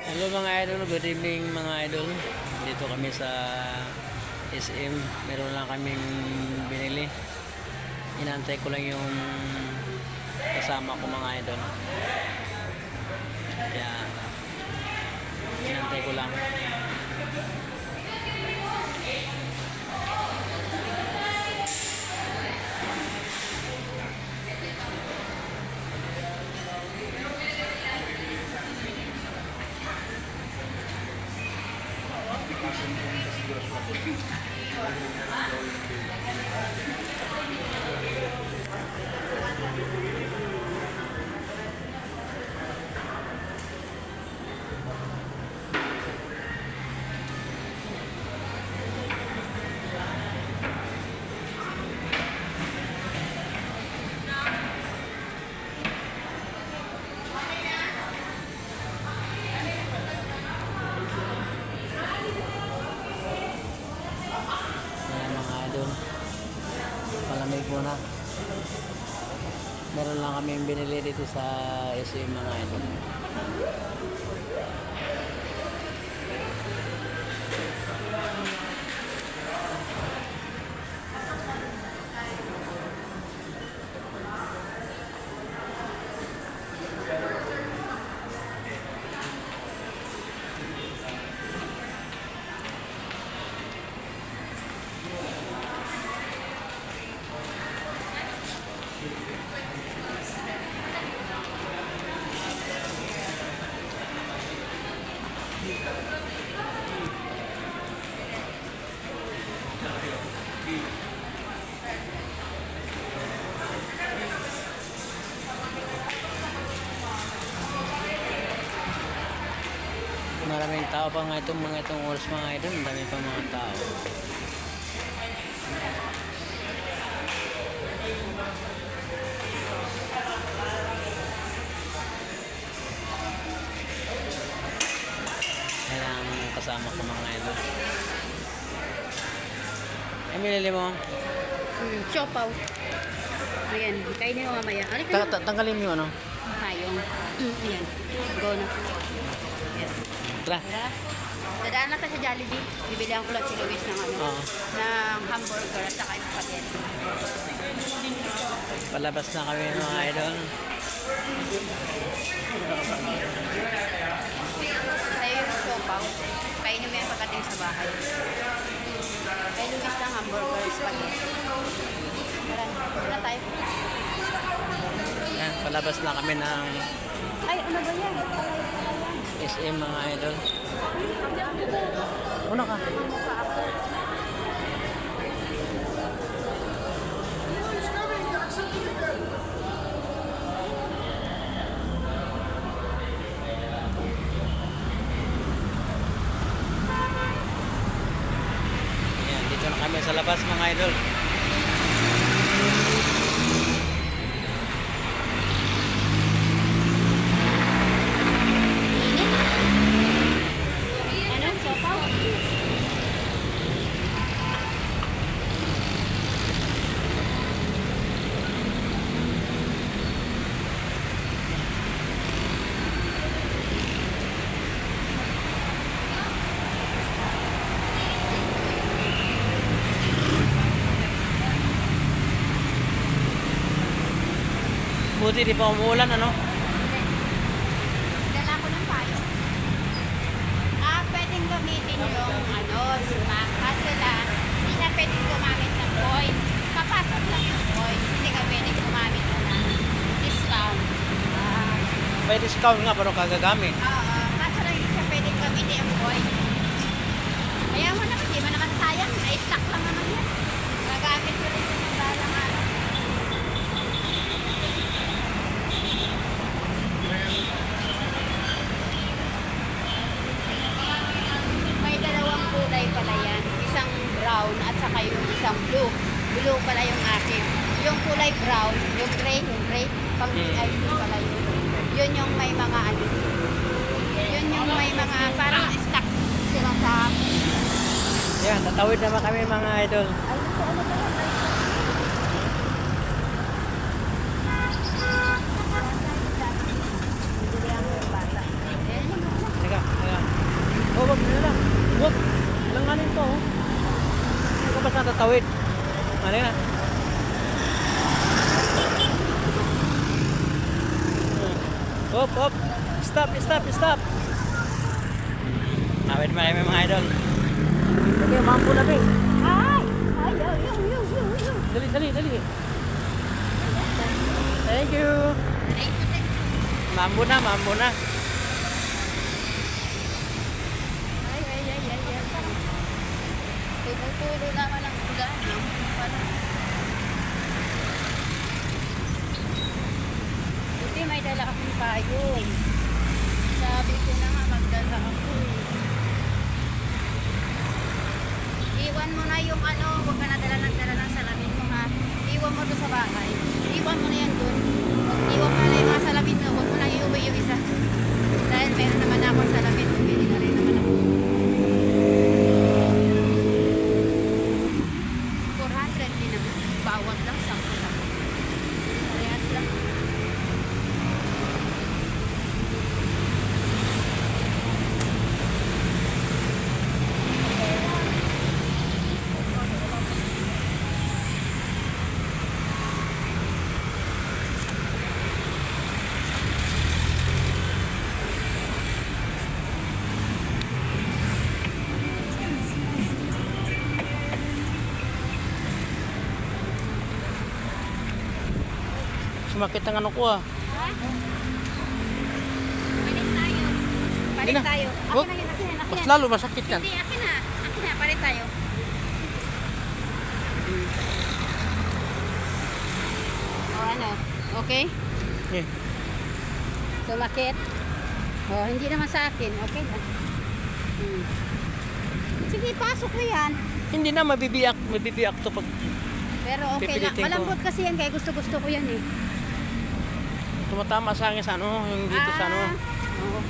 Hello mga idol, good evening mga idol. Dito kami sa SM. Meron lang kaming binili. Inantay ko lang yung kasama ko mga idol. Kaya inantay ko lang. Ayan mga idol. Palamig muna. Meron lang kami binili dito sa SM mga idol. Maraming tao pa nga itong oras mga idol. Ang dami pa mga tao. Yan ang kasama ko mga idol. Ay, binili mo? Siopaw. Ayan, kainin mo mamaya. Ano ka Tanggalin mo yung ano? Tayong. Ayan. Go na. Ayan. Tara. Tara. Dadaan na tayo sa Jollibee. Bibilihan ko lang si Luis ng Oo. ng hamburger at saka spaghetti. Palabas na kami mga idol. Tayo yung siopaw. Kainin mo yan pagdating sa bahay. Kay Luis ng hamburger, spaghetti. Tara. Tara tayo. Yan, palabas na kami ng Ay, ano ba yan? SM mga idol. Una ka. Yan, dito na kami sa labas mga idol. Ano? Siopaw? Buti di pa umuulan ano? Dala ko ng payo. Pwedeng gamitin yung smack. Kasi hindi na pwedeng gumamit ng coin. Papasok lang yung coin. Hindi ka pwedeng gumamit na discount. May discount nga pero kagagamit. Oo. Kaso lang hindi siya pwedeng gamitin yung coin. Kaya mo naman, di ba naman sayang? Na-stock lang naman yan. Gagamit ko rin yung balang araw. May dalawang kulay pala yan. Isang brown at saka yung isang blue. Blue pala yung akin. Yung kulay brown, yung gray, pang VIP pala yun. Yun yung may mga yun yung may mga parang stock sila sa Yan, tatawid naman kami mga idol. ay, ito, ano ba yan? Bibili ang bata. Ayan, Teka, tawid. Ano na? Hop, hop. Stop, stop, stop. Awit pa kami mga idol. Okay, mampu na, Bing. Ay! Ay, yo. Dali, dali, dali. Thank you. Mampu na, mampu na. Ay. Tumutulo naman ang ulan. Buti may dala akong payong. Sabi ko na nga magdala ako. Iwan mo na yung ano, huwag ka na dala ng salamin mo ha. Iwan mo doon sa bahay. Iwan mo na yan doon. Iwan mo na yung mga salamin mo. Huwag mo na iuwi yung isa. Dahil meron naman akong salamin. Bumili na rin naman ako. 400 din naman. Bawat lang, 10. Parehas lang. Sumakit ang ano ko ah. Palit tayo. Palit Ina. tayo. Wag. Akin na. Mas lalo masakit yan. Hindi, akin na. Akin na, palit tayo. O ano? Okay? Eh, Sumakit? O, hindi naman sa akin. Okay lang. Sige, pasok mo yan. hindi na mabibiyak to pag Pero okay lang. Pipilitin ko. Malambot kasi yan, kaya gusto-gusto ko yan eh. tumatama sa akin sa ano, yung dito sa ano. Oo.